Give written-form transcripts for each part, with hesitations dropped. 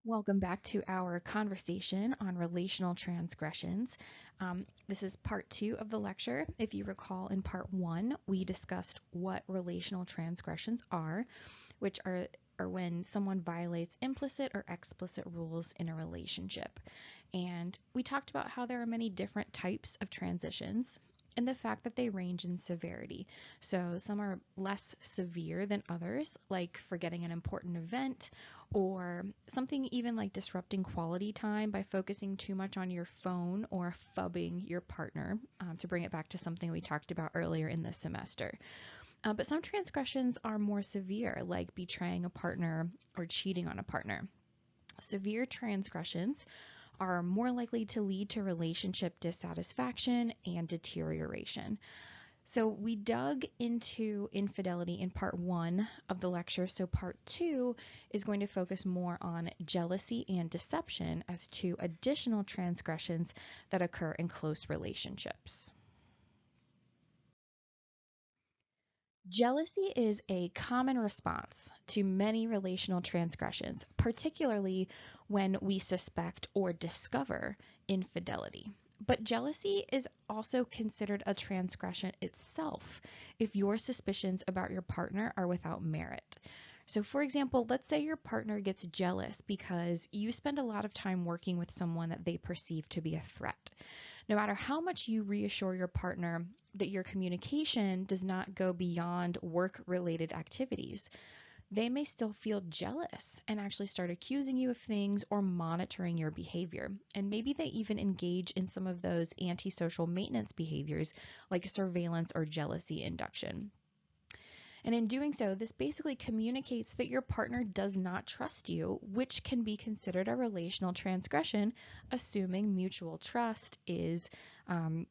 Welcome back to our conversation on relational transgressions. This is part two of the lecture. If you recall, in part one, we discussed what relational transgressions are, which are when someone violates implicit or explicit rules in a relationship. And we talked about how there are many different types of transitions and the fact that they range in severity. So some are less severe than others, like forgetting an important event or something even like disrupting quality time by focusing too much on your phone or phubbing your partner, to bring it back to something we talked about earlier in this semester. But some transgressions are more severe, like betraying a partner or cheating on a partner. Severe transgressions are more likely to lead to relationship dissatisfaction and deterioration. So we dug into infidelity in part one of the lecture. So part two is going to focus more on jealousy and deception as two additional transgressions that occur in close relationships. Jealousy is a common response to many relational transgressions, particularly when we suspect or discover infidelity. But jealousy is also considered a transgression itself if your suspicions about your partner are without merit. So, for example, let's say your partner gets jealous because you spend a lot of time working with someone that they perceive to be a threat. No matter how much you reassure your partner that your communication does not go beyond work related activities, they may still feel jealous and actually start accusing you of things or monitoring your behavior. And maybe they even engage in some of those antisocial maintenance behaviors like surveillance or jealousy induction. And in doing so, this basically communicates that your partner does not trust you, which can be considered a relational transgression, assuming mutual trust is one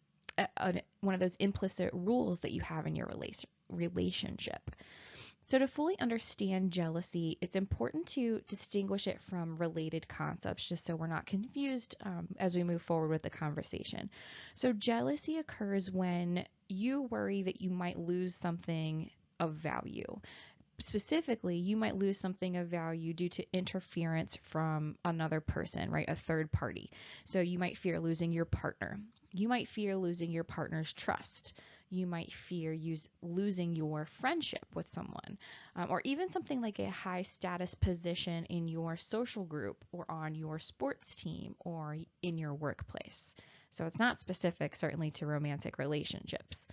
of those implicit rules that you have in your relationship. So, to fully understand jealousy, it's important to distinguish it from related concepts, just so we're not confused as we move forward with the conversation. So, jealousy occurs when you worry that you might lose something of value. Specifically, you might lose something of value due to interference from another person, right? A third party. So you might fear losing your partner. You might fear losing your partner's trust. You might fear losing your friendship with someone, or even something like a high status position in your social group or on your sports team or in your workplace. So it's not specific, certainly, to romantic relationships.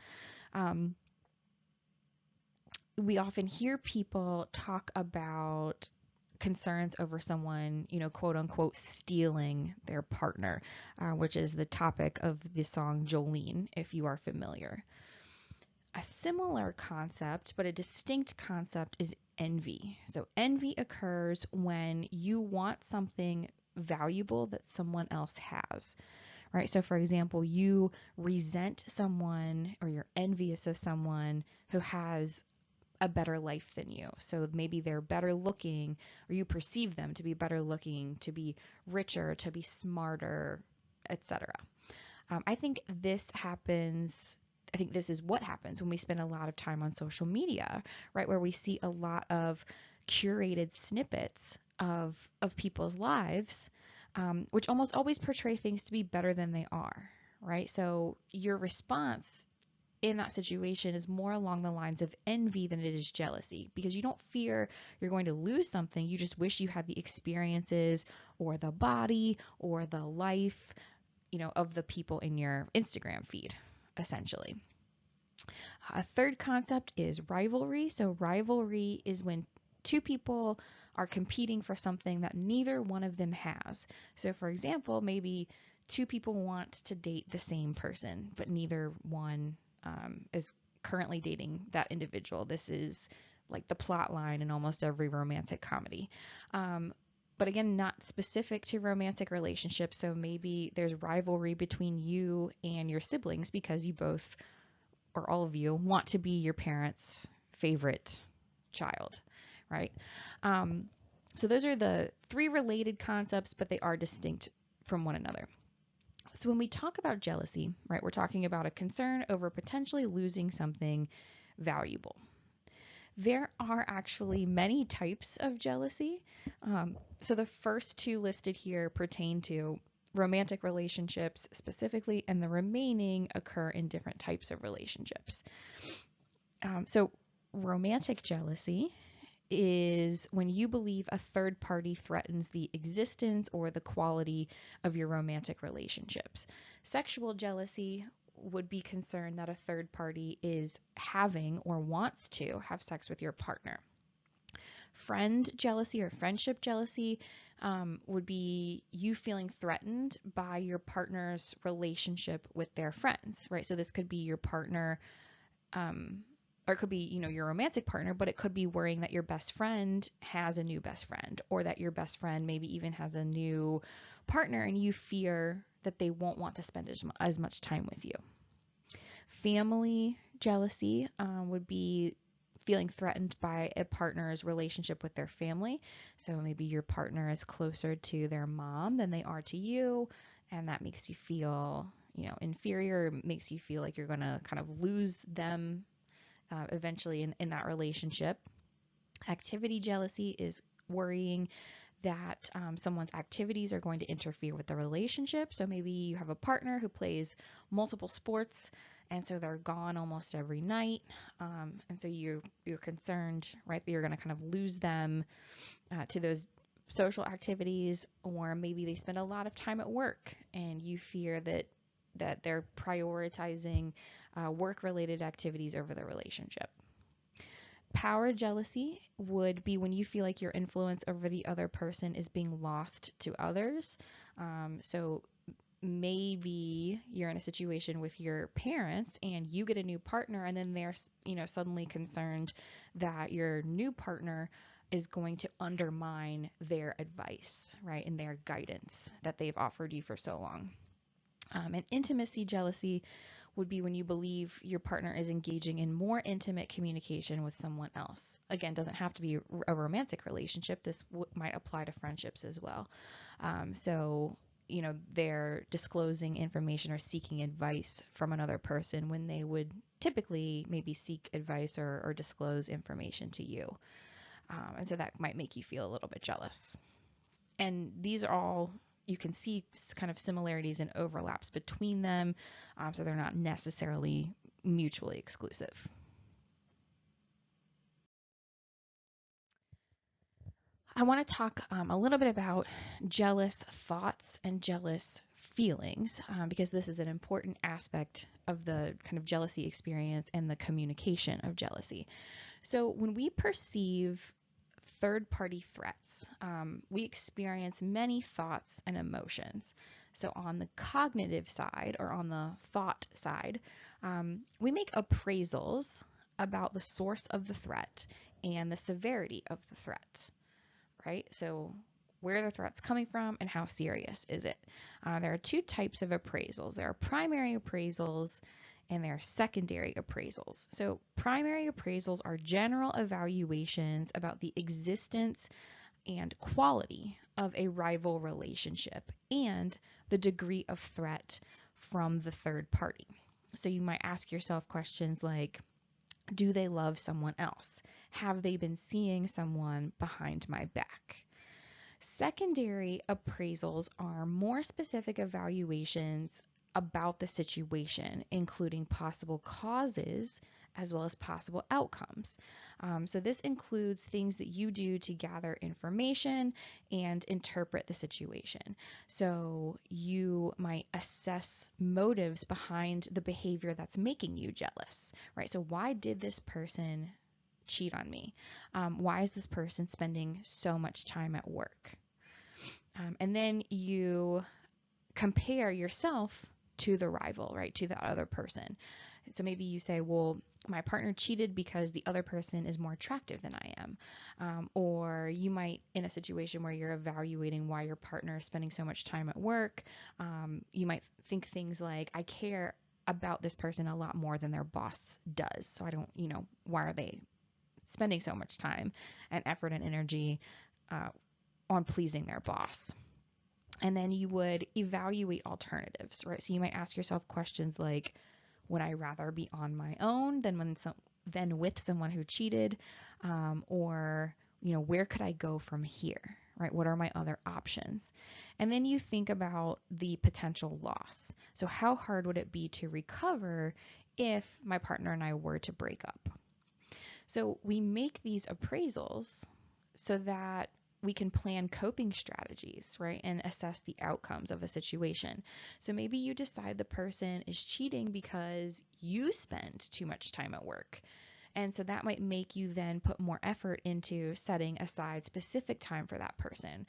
We often hear people talk about concerns over someone, quote unquote, stealing their partner, which is the topic of the song Jolene, if you are familiar. A similar concept, but a distinct concept, is envy. So, envy occurs when you want something valuable that someone else has. Right? So, for example, you resent someone or you're envious of someone who has a better life than you. So maybe they're better looking, or you perceive them to be better looking, to be richer, to be smarter, etc. I think this happens. I think this is what happens when we spend a lot of time on social media, right? Where we see a lot of curated snippets of people's lives, which almost always portray things to be better than they are, right? So your response in that situation is more along the lines of envy than it is jealousy, because you don't fear you're going to lose something. You just wish you had the experiences or the body or the life, of the people in your Instagram feed, essentially. A third concept is rivalry. So rivalry is when two people are competing for something that neither one of them has. So for example, maybe two people want to date the same person, but neither one is currently dating that individual. This is like the plot line in almost every romantic comedy. But again, not specific to romantic relationships. So maybe there's rivalry between you and your siblings because you both, or all of you, want to be your parents' favorite child, right? So those are the three related concepts, but they are distinct from one another. So when we talk about jealousy, right, we're talking about a concern over potentially losing something valuable. There are actually many types of jealousy. So the first two listed here pertain to romantic relationships specifically, and the remaining occur in different types of relationships. So romantic jealousy is when you believe a third party threatens the existence or the quality of your romantic relationships. Sexual jealousy would be concerned that a third party is having or wants to have sex with your partner. Friend jealousy or friendship jealousy would be you feeling threatened by your partner's relationship with their friends, right? So this could be your partner, or it could be, your romantic partner, but it could be worrying that your best friend has a new best friend, or that your best friend maybe even has a new partner, and you fear that they won't want to spend as much time with you. Family jealousy would be feeling threatened by a partner's relationship with their family. So maybe your partner is closer to their mom than they are to you, and that makes you feel, inferior, makes you feel like you're going to kind of lose them eventually in that relationship. Activity jealousy is worrying that someone's activities are going to interfere with the relationship. So maybe you have a partner who plays multiple sports, and so they're gone almost every night, and so you're concerned, right, that you're going to kind of lose them to those social activities, or maybe they spend a lot of time at work, and you fear that they're prioritizing work-related activities over the relationship. Power jealousy would be when you feel like your influence over the other person is being lost to others. So maybe you're in a situation with your parents and you get a new partner, and then they're, suddenly concerned that your new partner is going to undermine their advice, right, and their guidance that they've offered you for so long. And intimacy jealousy would be when you believe your partner is engaging in more intimate communication with someone else. Again, doesn't have to be a romantic relationship. This might apply to friendships as well. So, they're disclosing information or seeking advice from another person when they would typically maybe seek advice or disclose information to you. And so that might make you feel a little bit jealous. And these are all, you can see kind of similarities and overlaps between them, so they're not necessarily mutually exclusive. I want to talk a little bit about jealous thoughts and jealous feelings, because this is an important aspect of the kind of jealousy experience and the communication of jealousy. So when we perceive third-party threats, we experience many thoughts and emotions. So on the cognitive side, or on the thought side, we make appraisals about the source of the threat and the severity of the threat, right? So where the threat's coming from and how serious is it? There are two types of appraisals. There are primary appraisals and there are secondary appraisals. So primary appraisals are general evaluations about the existence and quality of a rival relationship and the degree of threat from the third party. So you might ask yourself questions like, do they love someone else? Have they been seeing someone behind my back? Secondary appraisals are more specific evaluations about the situation, including possible causes as well as possible outcomes. So this includes things that you do to gather information and interpret the situation. So you might assess motives behind the behavior that's making you jealous, right? So why did this person cheat on me? Why is this person spending so much time at work? And then you compare yourself to the rival, right, to the other person. So maybe you say, well, my partner cheated because the other person is more attractive than I am. Or you might, in a situation where you're evaluating why your partner is spending so much time at work, you might think things like, I care about this person a lot more than their boss does. So I don't, why are they spending so much time and effort and energy on pleasing their boss? And then you would evaluate alternatives, right? So you might ask yourself questions like, would I rather be on my own than then with someone who cheated, or where could I go from here, right? What are my other options? And then you think about the potential loss. So how hard would it be to recover if my partner and I were to break up? So we make these appraisals so that we can plan coping strategies, right? And assess the outcomes of a situation. So maybe you decide the person is cheating because you spend too much time at work. And so that might make you then put more effort into setting aside specific time for that person,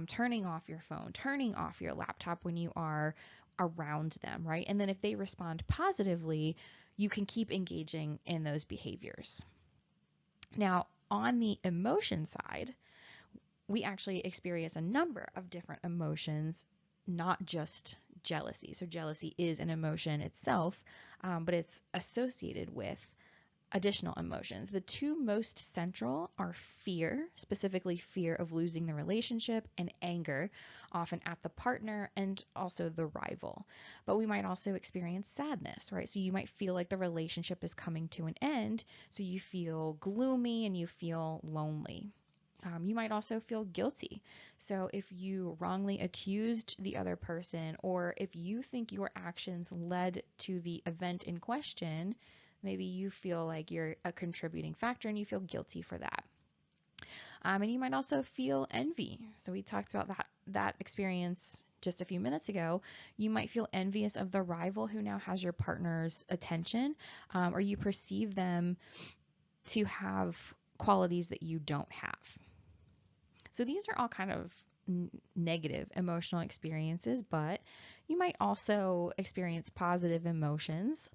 turning off your phone, turning off your laptop when you are around them, right? And then if they respond positively, you can keep engaging in those behaviors. Now, on the emotion side, we actually experience a number of different emotions, not just jealousy. So jealousy is an emotion itself, but it's associated with additional emotions. The two most central are fear, specifically fear of losing the relationship, and anger, often at the partner and also the rival. But we might also experience sadness, right? So you might feel like the relationship is coming to an end, so you feel gloomy and you feel lonely. You might also feel guilty. So if you wrongly accused the other person, or if you think your actions led to the event in question, maybe you feel like you're a contributing factor and you feel guilty for that. And you might also feel envy. So we talked about that experience just a few minutes ago. You might feel envious of the rival who now has your partner's attention, or you perceive them to have qualities that you don't have. So these are all kind of negative emotional experiences, but you might also experience positive emotions.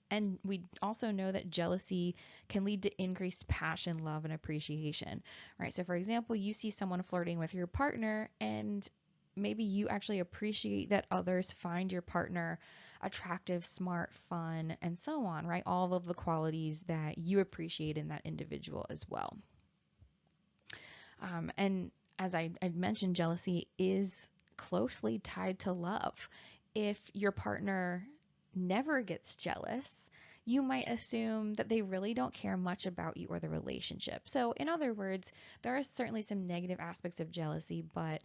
And we also know that jealousy can lead to increased passion, love, and appreciation, right? So for example, you see someone flirting with your partner, and maybe you actually appreciate that others find your partner attractive, smart, fun, and so on, right? All of the qualities that you appreciate in that individual as well. And as I mentioned, jealousy is closely tied to love. If your partner never gets jealous, you might assume that they really don't care much about you or the relationship. So, in other words, there are certainly some negative aspects of jealousy, but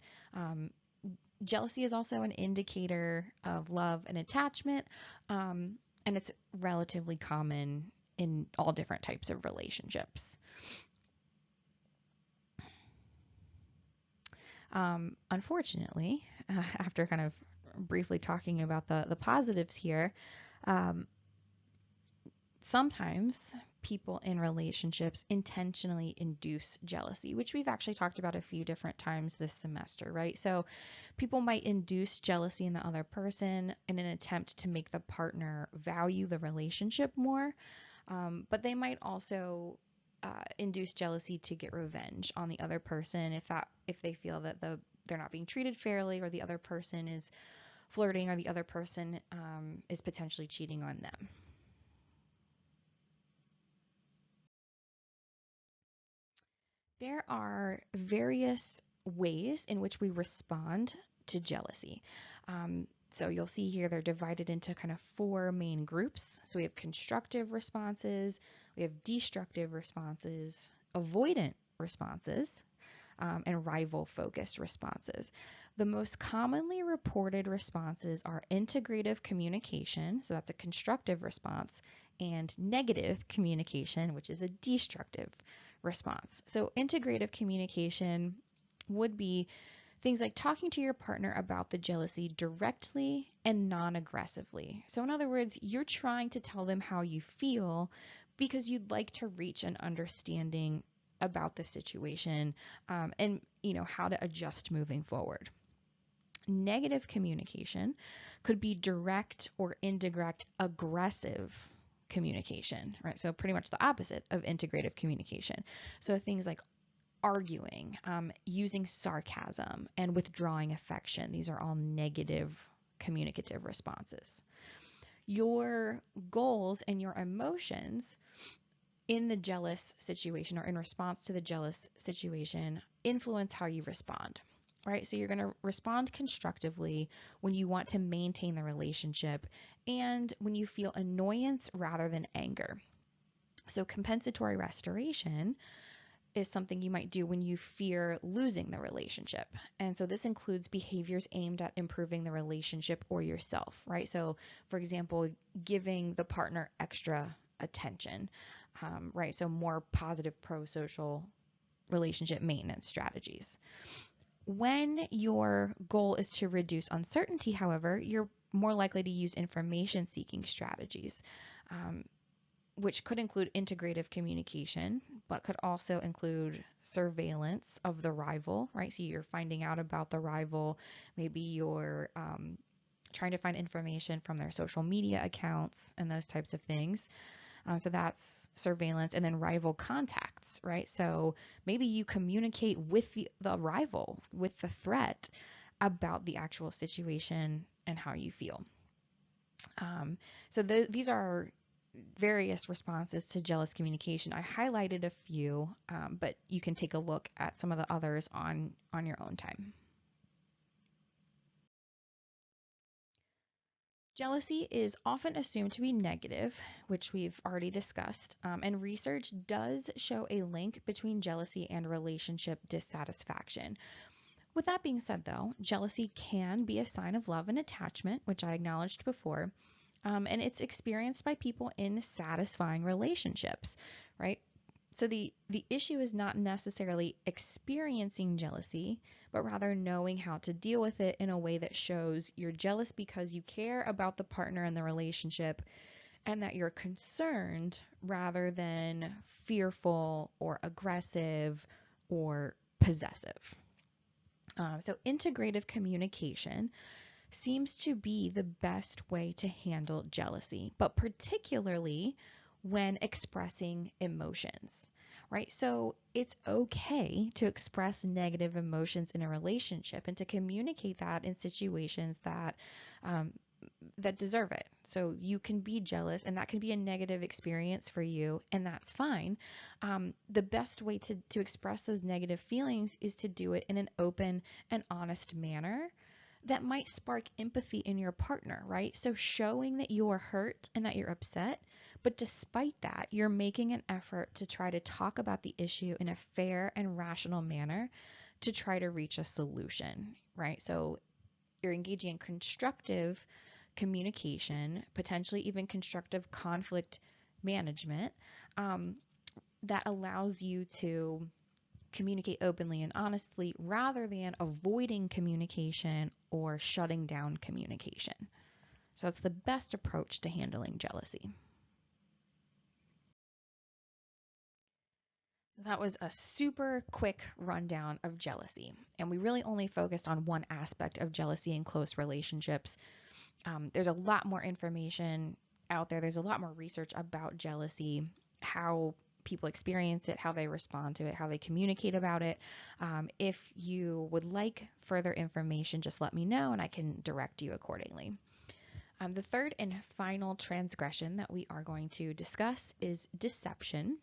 jealousy is also an indicator of love and attachment, and it's relatively common in all different types of relationships. Unfortunately, after kind of briefly talking about the positives here, um, sometimes people in relationships intentionally induce jealousy, which we've actually talked about a few different times this semester, right? So people might induce jealousy in the other person in an attempt to make the partner value the relationship more, but they might also induce jealousy to get revenge on the other person if they feel that they're not being treated fairly, or the other person is flirting, or the other person is potentially cheating on them. There are various ways in which we respond to jealousy. So you'll see here they're divided into kind of four main groups. So we have constructive responses, we have destructive responses, avoidant responses, and rival-focused responses. The most commonly reported responses are integrative communication, so that's a constructive response, and negative communication, which is a destructive response. So integrative communication would be things like talking to your partner about the jealousy directly and non-aggressively. So in other words, you're trying to tell them how you feel because you'd like to reach an understanding about the situation, and how to adjust moving forward. Negative communication could be direct or indirect aggressive communication, right? So pretty much the opposite of integrative communication. So things like arguing, using sarcasm, and withdrawing affection. These are all negative communicative responses. Your goals and your emotions in the jealous situation, or in response to the jealous situation, influence how you respond, right? So you're going to respond constructively when you want to maintain the relationship and when you feel annoyance rather than anger. So compensatory restoration is something you might do when you fear losing the relationship. And so this includes behaviors aimed at improving the relationship or yourself, right? So, for example, giving the partner extra attention, right? So, more positive pro social relationship maintenance strategies. When your goal is to reduce uncertainty, however, you're more likely to use information seeking strategies. Which could include integrative communication, but could also include surveillance of the rival, right? So you're finding out about the rival, maybe you're trying to find information from their social media accounts and those types of things. So that's surveillance, and then rival contacts, right? So maybe you communicate with the rival, with the threat about the actual situation and how you feel. These are various responses to jealous communication. I highlighted a few, but you can take a look at some of the others on your own time. Jealousy is often assumed to be negative, which we've already discussed, and research does show a link between jealousy and relationship dissatisfaction. With that being said, though, jealousy can be a sign of love and attachment, which I acknowledged before, and it's experienced by people in satisfying relationships, right? So the issue is not necessarily experiencing jealousy, but rather knowing how to deal with it in a way that shows you're jealous because you care about the partner and the relationship, and that you're concerned rather than fearful or aggressive or possessive. So integrative communication seems to be the best way to handle jealousy, but particularly when expressing emotions, right? So it's okay to express negative emotions in a relationship and to communicate that in situations um, that deserve it. So you can be jealous, and that can be a negative experience for you, and that's fine. The best way to express those negative feelings is to do it in an open and honest manner that might spark empathy in your partner, right? So showing that you are hurt and that you're upset, but despite that, you're making an effort to try to talk about the issue in a fair and rational manner to try to reach a solution, right? So you're engaging in constructive communication, potentially even constructive conflict management, um, that allows you to communicate openly and honestly rather than avoiding communication or shutting down communication. So that's the best approach to handling jealousy. So that was a super quick rundown of jealousy. And we really only focused on one aspect of jealousy in close relationships. There's a lot more information out there. There's a lot more research about jealousy, how people experience it, how they respond to it, how they communicate about it. If you would like further information, just let me know and I can direct you accordingly. The third and final transgression that we are going to discuss is deception.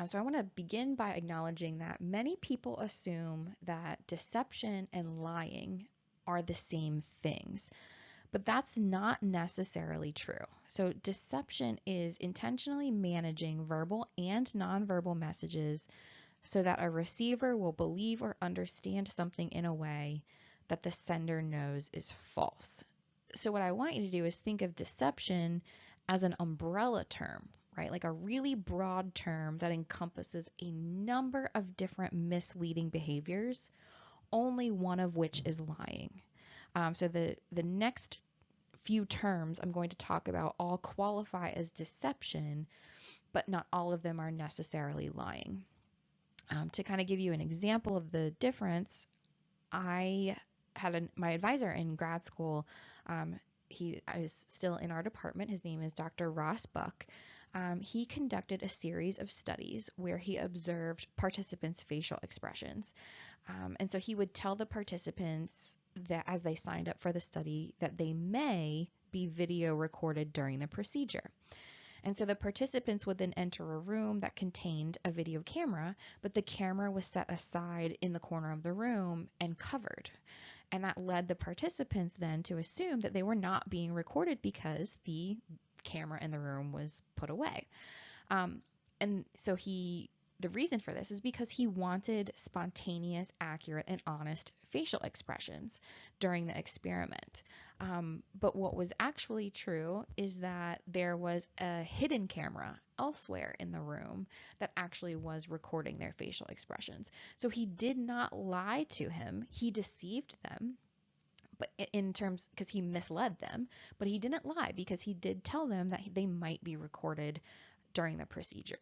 So I want to begin by acknowledging that many people assume that deception and lying are the same things. But that's not necessarily true. So deception is intentionally managing verbal and nonverbal messages so that a receiver will believe or understand something in a way that the sender knows is false. So what I want you to do is think of deception as an umbrella term, right? Like a really broad term that encompasses a number of different misleading behaviors, only one of which is lying. So the next few terms I'm going to talk about all qualify as deception, but not all of them are necessarily lying. To kind of give you an example of the difference, I had my advisor in grad school. He is still in our department. His name is Dr. Ross Buck. He conducted a series of studies where he observed participants' facial expressions. And so he would tell the participants that as they signed up for the study that they may be video recorded during the procedure. And so the participants would then enter a room that contained a video camera, but the camera was set aside in the corner of the room and covered. And that led the participants then to assume that they were not being recorded because the camera in the room was put away. And so the reason for this is because he wanted spontaneous, accurate, and honest facial expressions during the experiment. But what was actually true is that there was a hidden camera elsewhere in the room that actually was recording their facial expressions. So he did not lie to him, he deceived them. But in terms, because he misled them, but he didn't lie because he did tell them that they might be recorded during the procedure.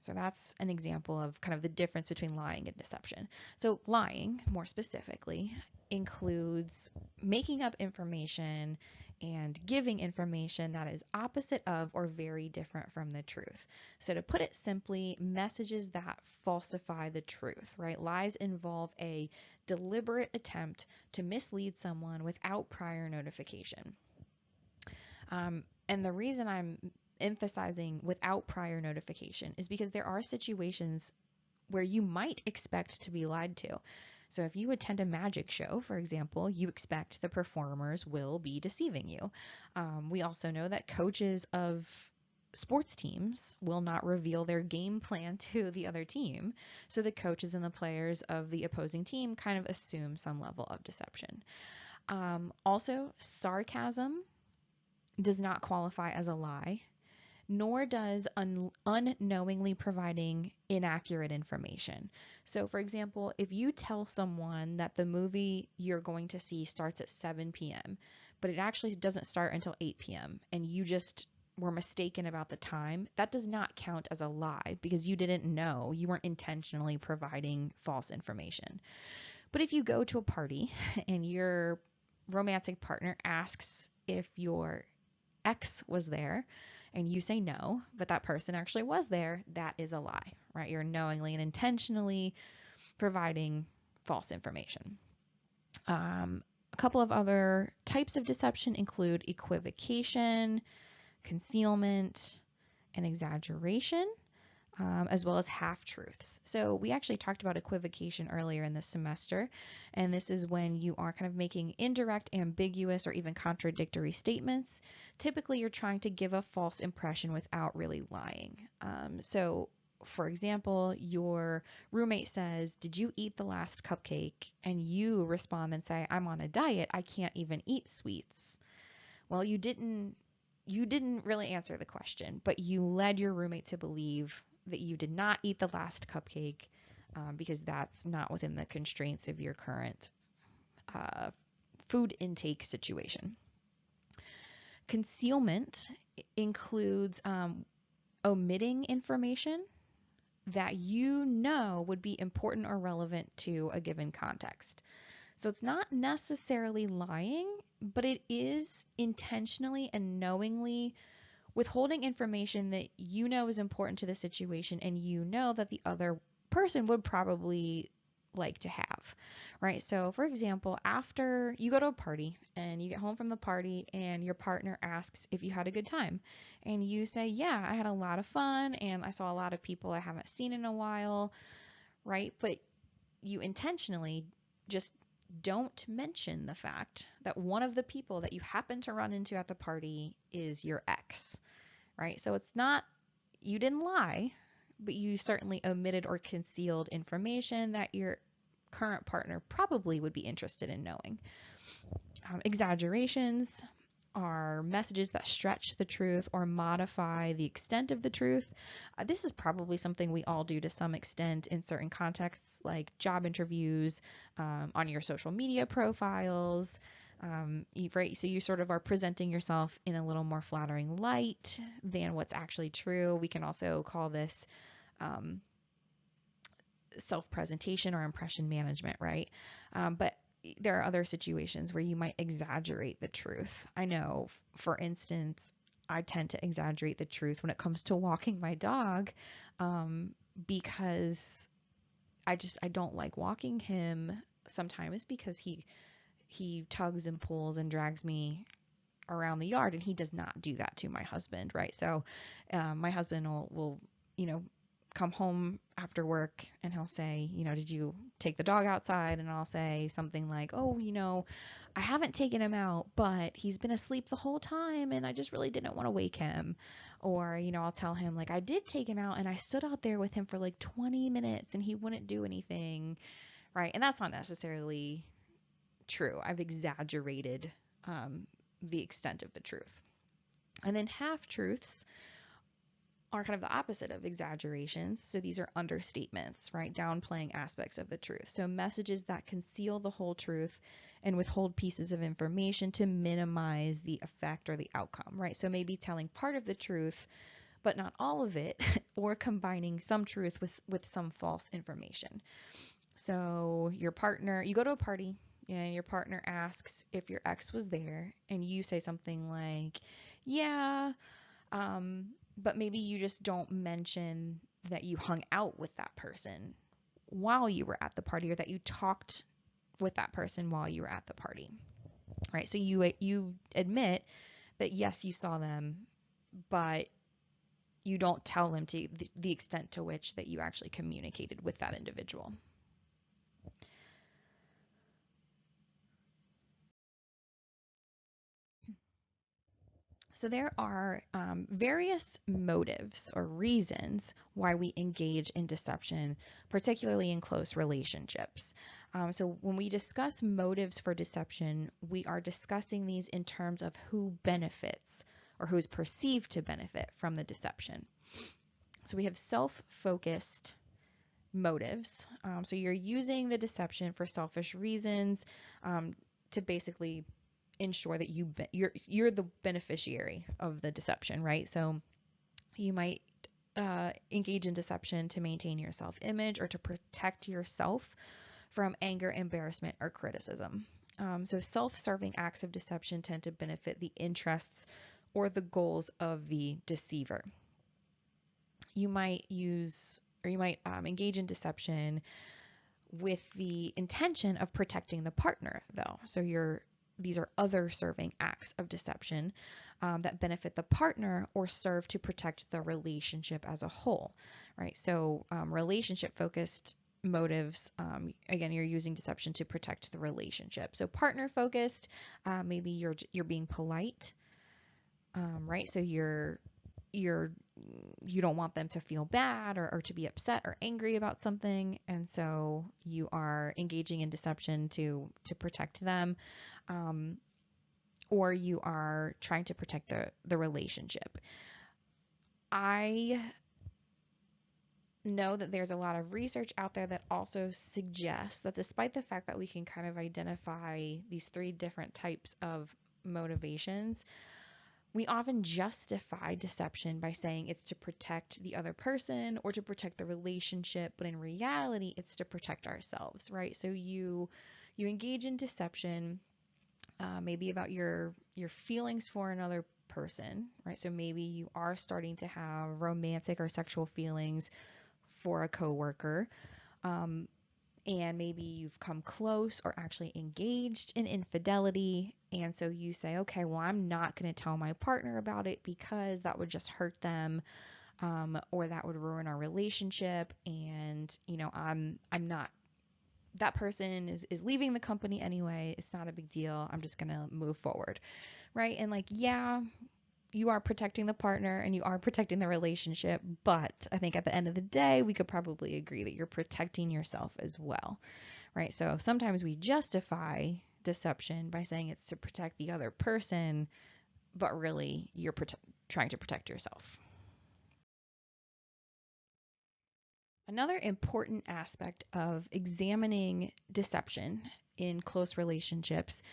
So that's an example of kind of the difference between lying and deception. So lying, more specifically, includes making up information and giving information that is opposite of or very different from the truth. So to put it simply, messages that falsify the truth, right? Lies involve a deliberate attempt to mislead someone without prior notification. And the reason I'm emphasizing without prior notification is because there are situations where you might expect to be lied to. So if you attend a magic show, for example, you expect the performers will be deceiving you. We also know that coaches of sports teams will not reveal their game plan to the other team. So the coaches and the players of the opposing team kind of assume some level of deception. Also, sarcasm does not qualify as a lie, nor does unknowingly providing inaccurate information. So, for example, if you tell someone that the movie you're going to see starts at 7 p.m., but it actually doesn't start until 8 p.m., and you just were mistaken about the time, that does not count as a lie because you didn't know, you weren't intentionally providing false information. But if you go to a party and your romantic partner asks if your ex was there, and you say no, but that person actually was there, that is a lie, right? You're knowingly and intentionally providing false information. A couple of other types of deception include equivocation, concealment, and exaggeration, as well as half-truths. So we actually talked about equivocation earlier in this semester, and this is when you are kind of making indirect, ambiguous, or even contradictory statements. Typically, you're trying to give a false impression without really lying. So for example, your roommate says, "Did you eat the last cupcake?" And you respond and say, "I'm on a diet. I can't even eat sweets." Well, you didn't really answer the question, but you led your roommate to believe that you did not eat the last cupcake because that's not within the constraints of your current food intake situation. Concealment includes omitting information that you know would be important or relevant to a given context. So it's not necessarily lying, but it is intentionally and knowingly withholding information that you know is important to the situation and you know that the other person would probably like to have, right? So for example, after you go to a party and you get home from the party and your partner asks if you had a good time and you say, "Yeah, I had a lot of fun and I saw a lot of people I haven't seen in a while," right? But you intentionally just don't mention the fact that one of the people that you happen to run into at the party is your ex, right? So it's not, you didn't lie, but you certainly omitted or concealed information that your current partner probably would be interested in knowing. Exaggerations are messages that stretch the truth or modify the extent of the truth. This is probably something we all do to some extent in certain contexts, like job interviews, on your social media profiles. Right? So you sort of are presenting yourself in a little more flattering light than what's actually true. We can also call this self-presentation or impression management, right? But there are other situations where you might exaggerate the truth. I know, for instance, I tend to exaggerate the truth when it comes to walking my dog because I don't like walking him sometimes because he tugs and pulls and drags me around the yard, and he does not do that to my husband, right? So my husband will come home after work and he'll say, did you take the dog outside? And I'll say something like, oh, I haven't taken him out, but he's been asleep the whole time and I just really didn't want to wake him. Or, I'll tell him like I did take him out and I stood out there with him for like 20 minutes and he wouldn't do anything. Right. And that's not necessarily true. I've exaggerated the extent of the truth. And then half truths are kind of the opposite of exaggerations. So these are understatements, right? Downplaying aspects of the truth. So messages that conceal the whole truth and withhold pieces of information to minimize the effect or the outcome, right? So maybe telling part of the truth, but not all of it, or combining some truth with some false information. So your partner, you go to a party and your partner asks if your ex was there, and you say something like, yeah, but maybe you just don't mention that you hung out with that person while you were at the party, or that you talked with that person while you were at the party, right? So you admit that yes, you saw them, but you don't tell them to the extent to which that you actually communicated with that individual. So there are various motives or reasons why we engage in deception, particularly in close relationships. So when we discuss motives for deception, we are discussing these in terms of who benefits or who is perceived to benefit from the deception. So we have self-focused motives. So you're using the deception for selfish reasons, to basically ensure that you're the beneficiary of the deception, right? So you might engage in deception to maintain your self-image or to protect yourself from anger, embarrassment, or criticism. So self-serving acts of deception tend to benefit the interests or the goals of the deceiver. You might engage in deception with the intention of protecting the partner, though. So these are other serving acts of deception that benefit the partner or serve to protect the relationship as a whole, right? So relationship focused motives, again, you're using deception to protect the relationship. So partner focused, maybe you're being polite, right? So you don't want them to feel bad or to be upset or angry about something, and so you are engaging in deception to protect them, or you are trying to protect the relationship. I know that there's a lot of research out there that also suggests that despite the fact that we can kind of identify these three different types of motivations, we often justify deception by saying it's to protect the other person or to protect the relationship, but in reality, it's to protect ourselves, right? So you engage in deception, maybe about your feelings for another person, right? So maybe you are starting to have romantic or sexual feelings for a coworker, and maybe you've come close or actually engaged in infidelity, and so you say, okay, well, I'm not going to tell my partner about it because that would just hurt them, or that would ruin our relationship, and I'm not, that person is leaving the company anyway, it's not a big deal, I'm just going to move forward, right? And like, yeah, you are protecting the partner and you are protecting the relationship, but I think at the end of the day, we could probably agree that you're protecting yourself as well, right? So sometimes we justify deception by saying it's to protect the other person, but really you're trying to protect yourself. Another important aspect of examining deception in close relationships,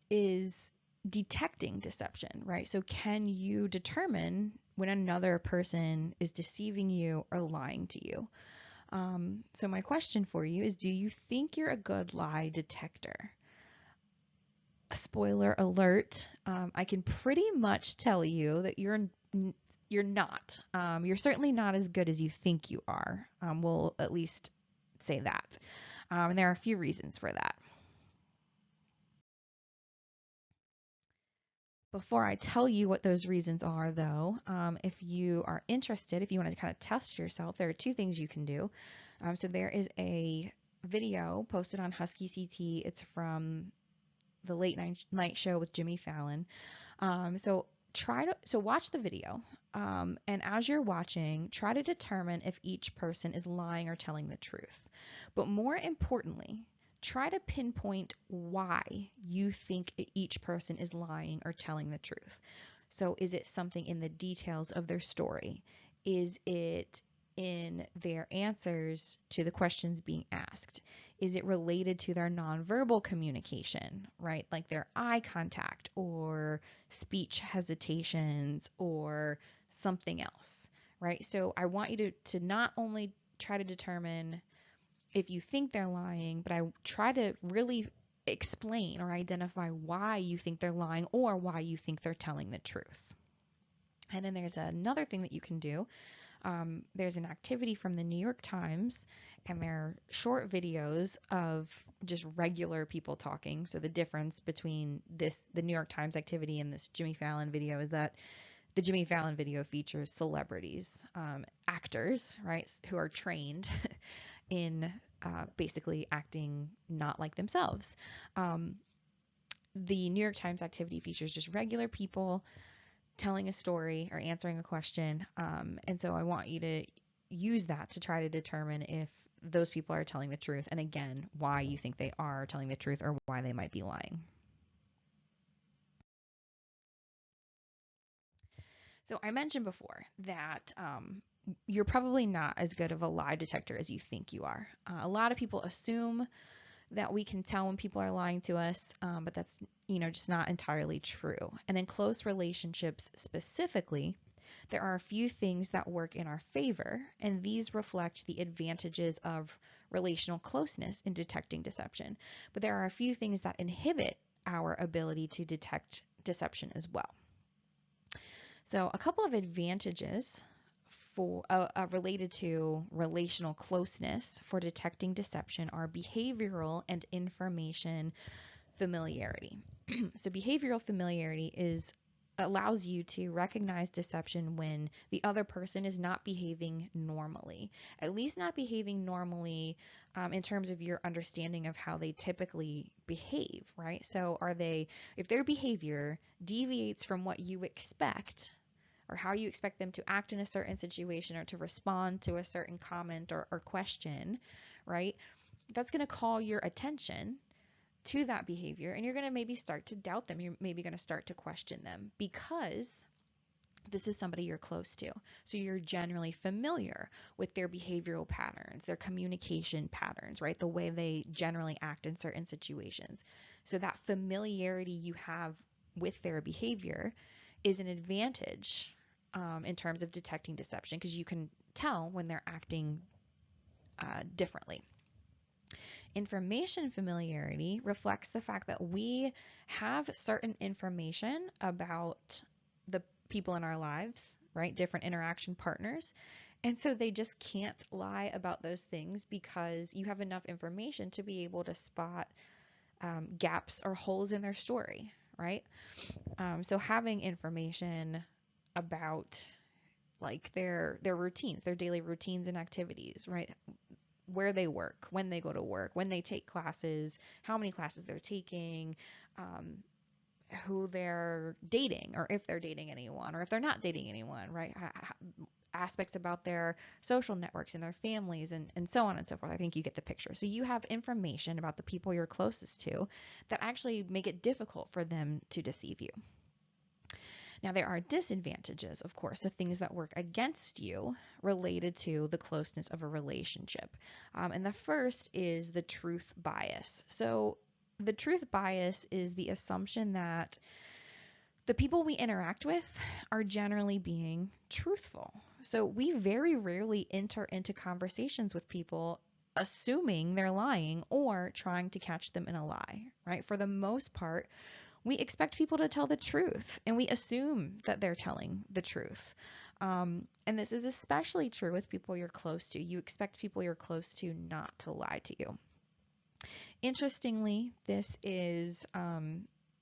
is detecting deception, right? So can you determine when another person is deceiving you or lying to you? So my question for you is, do you think you're a good lie detector? Spoiler alert, I can pretty much tell you that you're not. You're certainly not as good as you think you are. We'll at least say that. And there are a few reasons for that. Before I tell you what those reasons are, though, if you are interested, if you want to kind of test yourself, there are two things you can do. So there is a video posted on Husky CT. It's from the late night show with Jimmy Fallon. So watch the video, and as you're watching, try to determine if each person is lying or telling the truth. But more importantly, try to pinpoint why you think each person is lying or telling the truth. So is it something in the details of their story? Is it in their answers to the questions being asked? Is it related to their nonverbal communication, right? Like their eye contact or speech hesitations or something else, right? So I want you to not only try to determine if you think they're lying, but I try to really explain or identify why you think they're lying or why you think they're telling the truth. And then there's another thing that you can do. There's an activity from the New York Times, and they're short videos of just regular people talking. So the difference between the New York Times activity and this Jimmy Fallon video is that the Jimmy Fallon video features celebrities, actors, right, who are trained in basically acting not like themselves. Um, the New York Times activity features just regular people telling a story or answering a question. And so I want you to use that to try to determine if those people are telling the truth, and again, why you think they are telling the truth or why they might be lying. So I mentioned before that you're probably not as good of a lie detector as you think you are. A lot of people assume that we can tell when people are lying to us, but that's just not entirely true. And in close relationships specifically, there are a few things that work in our favor, and these reflect the advantages of relational closeness in detecting deception. But there are a few things that inhibit our ability to detect deception as well. So a couple of advantages related to relational closeness for detecting deception are behavioral and information familiarity. So behavioral familiarity allows you to recognize deception when the other person is not behaving normally, at least not behaving normally in terms of your understanding of how they typically behave, right? So if their behavior deviates from what you expect, or how you expect them to act in a certain situation or to respond to a certain comment or question, right? That's going to call your attention to that behavior, and you're going to maybe start to doubt them. You're maybe going to start to question them because this is somebody you're close to. So you're generally familiar with their behavioral patterns, their communication patterns, right? The way they generally act in certain situations. So that familiarity you have with their behavior is an advantage in terms of detecting deception, because you can tell when they're acting differently. Information familiarity reflects the fact that we have certain information about the people in our lives, right? Different interaction partners. And so they just can't lie about those things because you have enough information to be able to spot gaps or holes in their story, right? So having information about like their routines, their daily routines and activities, right? Where they work, when they go to work, when they take classes, how many classes they're taking, who they're dating, or if they're dating anyone, or if they're not dating anyone, right? Aspects about their social networks and their families and so on and so forth. I think you get the picture. So you have information about the people you're closest to that actually make it difficult for them to deceive you. Now, there are disadvantages, of course, so things that work against you related to the closeness of a relationship. And the first is the truth bias. So the truth bias is the assumption that the people we interact with are generally being truthful. So we very rarely enter into conversations with people assuming they're lying or trying to catch them in a lie, right? For the most part, we expect people to tell the truth, and we assume that they're telling the truth. And this is especially true with people you're close to. You expect people you're close to not to lie to you. Interestingly, this is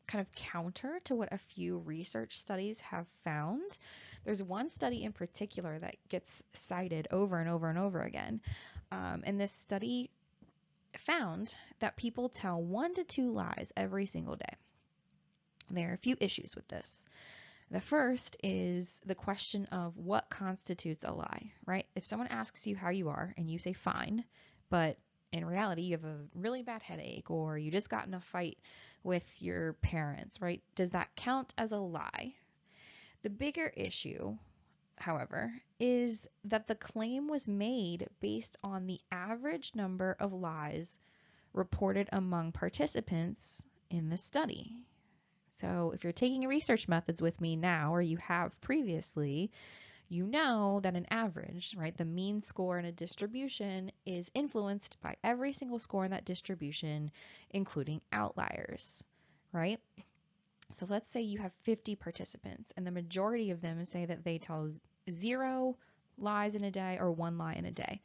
kind of counter to what a few research studies have found. There's one study in particular that gets cited over and over and over again. And this study found that people tell 1 to 2 lies every single day. There are a few issues with this. The first is the question of what constitutes a lie, right? If someone asks you how you are and you say fine, but in reality you have a really bad headache or you just got in a fight with your parents, right? Does that count as a lie? The bigger issue, however, is that the claim was made based on the average number of lies reported among participants in the study. So if you're taking research methods with me now, or you have previously, you know that an average, right, the mean score in a distribution is influenced by every single score in that distribution, including outliers, right? So let's say you have 50 participants and the majority of them say that they tell 0 lies in a day or 1 lie in a day.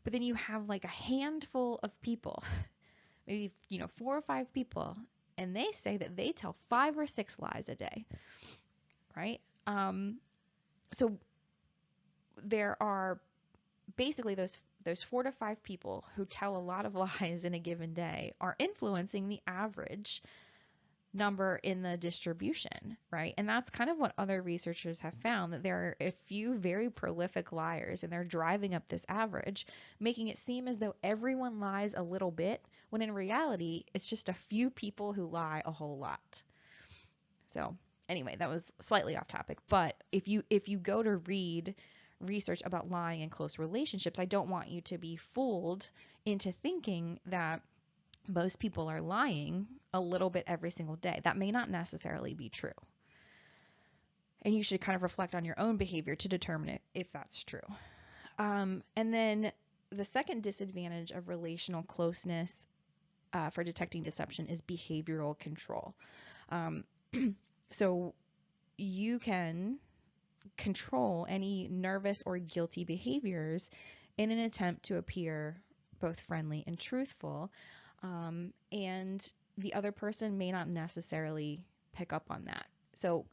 But then you have like a handful of people, maybe 4 or 5 people, and they say that they tell 5 or 6 lies a day, right? So there are basically those 4 to 5 people who tell a lot of lies in a given day are influencing the average number in the distribution, right? And that's kind of what other researchers have found, that there are a few very prolific liars and they're driving up this average, making it seem as though everyone lies a little bit, when in reality, it's just a few people who lie a whole lot. So anyway, that was slightly off topic, but if you go to read research about lying in close relationships, I don't want you to be fooled into thinking that most people are lying a little bit every single day. That may not necessarily be true. And you should kind of reflect on your own behavior to determine if that's true. And then the second disadvantage of relational closeness for detecting deception is behavioral control. So you can control any nervous or guilty behaviors in an attempt to appear both friendly and truthful. And the other person may not necessarily pick up on that. So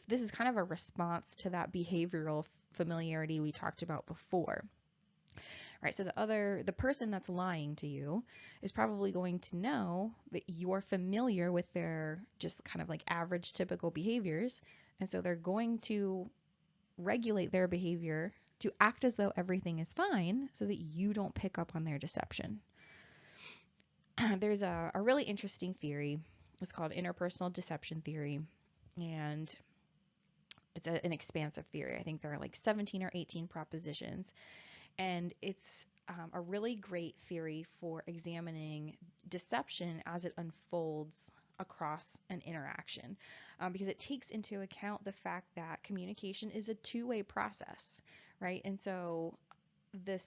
this is kind of a response to that behavioral familiarity we talked about before. Right, so the person that's lying to you is probably going to know that you're familiar with their just kind of like average typical behaviors, and so they're going to regulate their behavior to act as though everything is fine so that you don't pick up on their deception. There's a really interesting theory. It's called interpersonal deception theory, and it's an expansive theory. I think there are like 17 or 18 propositions, and it's a really great theory for examining deception as it unfolds across an interaction, because it takes into account the fact that communication is a two-way process, right? And so the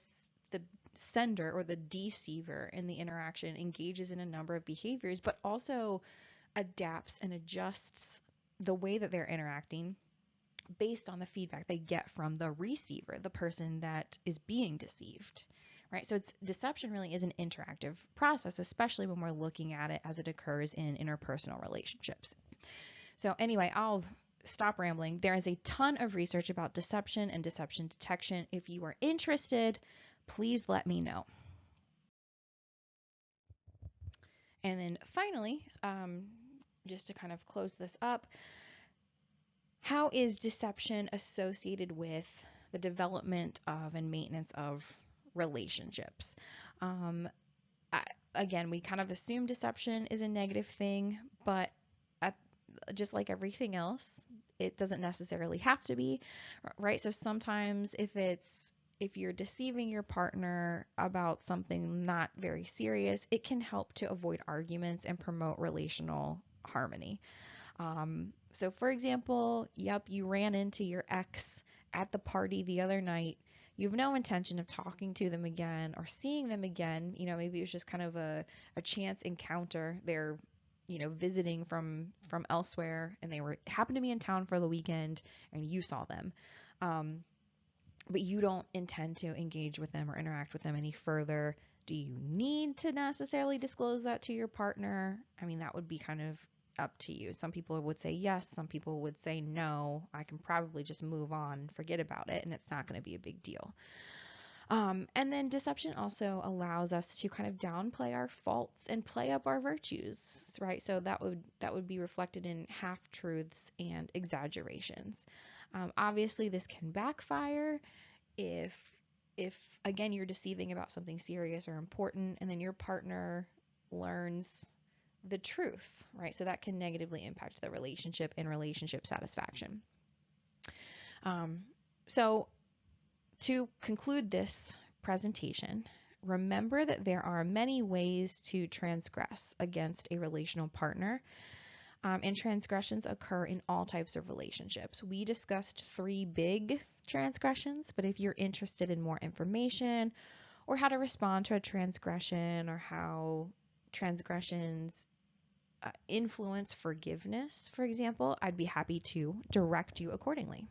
sender or the deceiver in the interaction engages in a number of behaviors, but also adapts and adjusts the way that they're interacting based on the feedback they get from the receiver, the person that is being deceived, right? So deception really is an interactive process, especially when we're looking at it as it occurs in interpersonal relationships. So anyway, I'll stop rambling. There is a ton of research about deception and deception detection. If you are interested, please let me know. And then finally, just to kind of close this up, how is deception associated with the development of and maintenance of relationships? Again, we kind of assume deception is a negative thing, but just like everything else, it doesn't necessarily have to be, right? So sometimes if you're deceiving your partner about something not very serious, it can help to avoid arguments and promote relational harmony. So for example, you ran into your ex at the party the other night. You have no intention of talking to them again or seeing them again. Maybe it was just kind of a chance encounter. They're, visiting from elsewhere, and they happened to be in town for the weekend, and you saw them. But you don't intend to engage with them or interact with them any further. Do you need to necessarily disclose that to your partner? I mean, that would be kind of up to you. Some people would say yes, some people would say no. I can probably just move on and forget about it, and it's not going to be a big deal. And then deception also allows us to kind of downplay our faults and play up our virtues, right? So that would be reflected in half-truths and exaggerations. Obviously, this can backfire if again you're deceiving about something serious or important, and then your partner learns the truth, right? So that can negatively impact the relationship and relationship satisfaction. So to conclude this presentation, remember that there are many ways to transgress against a relational partner, and transgressions occur in all types of relationships. We discussed 3 big transgressions, but if you're interested in more information or how to respond to a transgression or how transgressions influence forgiveness, for example, I'd be happy to direct you accordingly.